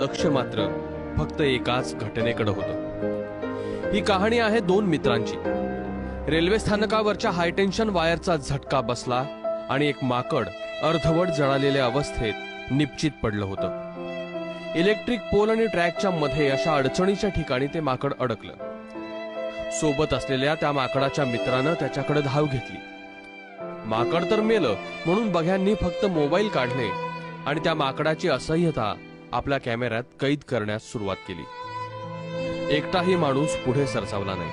लक्ष मात्र फक्त एकाच घटनेकडे होतं। ही कहाणी आहे दोन मित्रांची। रेल्वे स्थानकावरच्या हायटेन्शन वायरचा झटका बसला आणि एक माकड अर्धवट जळालेल्या अवस्थेत निपचित पडलं होतं। इलेक्ट्रिक पोल आणि ट्रॅकच्या मध्ये अशा अडचणीच्या ठिकाणी ते माकड अडकलं। सोबत असलेल्या त्या माकडाच्या मित्रानं त्याच्याकडे धाव घेतली। माकड तर मेलं म्हणून बघ्यांनी फक्त मोबाईल काढले आणि त्या माकडाची असह्यता आपल्या कॅमेऱ्यात कैद करण्यास सुरुवात केली। एकटाही माणूस पुढे सरसावला नाही।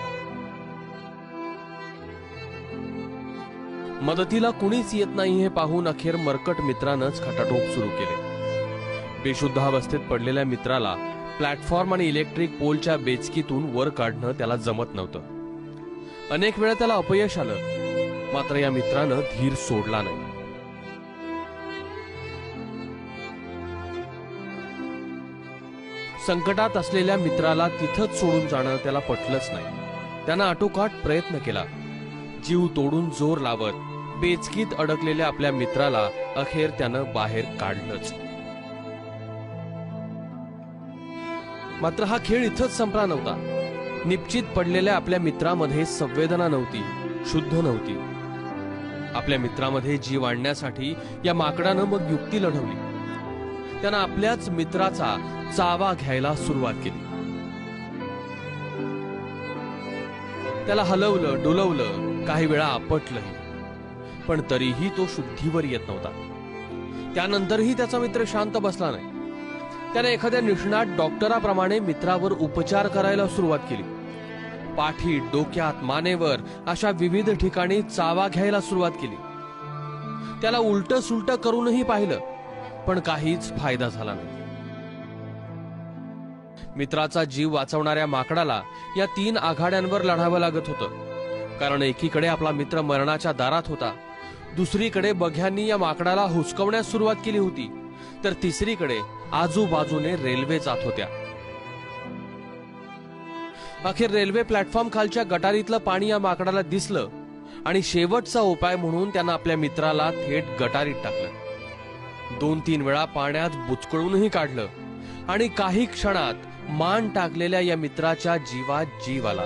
मदतीला कुणीच येत नाही हे पाहून अखेर मरकट मित्रानंच खटाटोप सुरू केले। बेशुद्ध अवस्थेत पडलेल्या मित्राला प्लॅटफॉर्म आणि इलेक्ट्रिक पोलच्या बेचकीतून वर काढणं त्याला जमत नव्हतं। अनेक वेळा त्याला अपयश आलं, मात्र या मित्रानं धीर सोडला नाही। संकटात असलेल्या मित्राला तिथंच सोडून जाणं त्याला पटलंच नाही। त्यानं आटोकाट प्रयत्न केला। जीव तोडून जोर लावत बेचकीत अडकलेल्या आपल्या मित्राला अखेर त्यानं बाहेर काढलंच। मात्र हा खेळ इथंच संपला नव्हता। निपचित पडलेल्या आपल्या मित्रामध्ये संवेदना नव्हती, शुद्ध नव्हती। आपल्या मित्रामध्ये जीव आणण्यासाठी या माकडानं मग युक्ती लढवली। त्यानं आपल्याच मित्राचा चावा घ्यायला सुरुवात केली। त्याला हलवलं, डुलवलं, काही वेळा आपटलंही, पण तरीही तो शुद्धीवर येत नव्हता। त्यानंतरही त्याचा मित्र शांत बसला नाही। त्याने एखाद्या निष्णात डॉक्टराप्रमाणे मित्रावर उपचार करायला सुरुवात केली। पाठीत, डोक्यात, मानेवर अशा विविध ठिकाणी चावा घ्यायला सुरुवात केली। त्याला उलट सुलट करूनही पाहिलं, पण काहीच फायदा झाला नाही। मित्राचा जीव वाचवणाऱ्या माकडाला या 3 आघाड्यांवर लढावं लागत होतं। कारण एकीकडे आपला मित्र मरणाच्या दारात होता, दुसरीकडे बघ्यांनी या माकडाला हुसकवण्यास सुरुवात केली होती, तर तिसरीकडे आजूबाजूने रेल्वे जात होत्या। अखेर रेल्वे प्लॅटफॉर्म खालच्या गटारीतलं पाणी या माकडाला दिसलं आणि शेवटचा उपाय म्हणून त्यानं आपल्या मित्राला थेट गटारीत टाकलं। 2-3 वेळा पाण्यात बुचकळूनही काढलं आणि काही क्षणात मान टाकलेल्या या मित्राच्या जीवात जीव आला।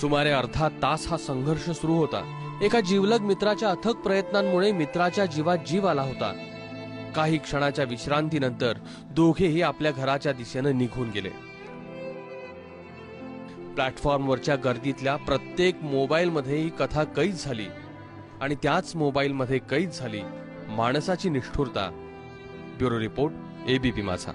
सुमारे अर्धा तास हा संघर्ष सुरू होता। एका जीवलग मित्राच्या अथक प्रयत्नांमुळे मित्राच्या जीवात जीव आला होता। काही क्षणाच्या विश्रांतीनंतर दोघेही आपल्या घराच्या दिशेने निघून गेले। प्लॅटफॉर्मवरच्या गर्दीतल्या प्रत्येक मोबाईलमध्ये ही कथा कैद झाली आणि त्याच मोबाईलमध्ये कैद झाली माणसाची निष्ठुरता। ब्युरो रिपोर्ट, एबीपी माझा।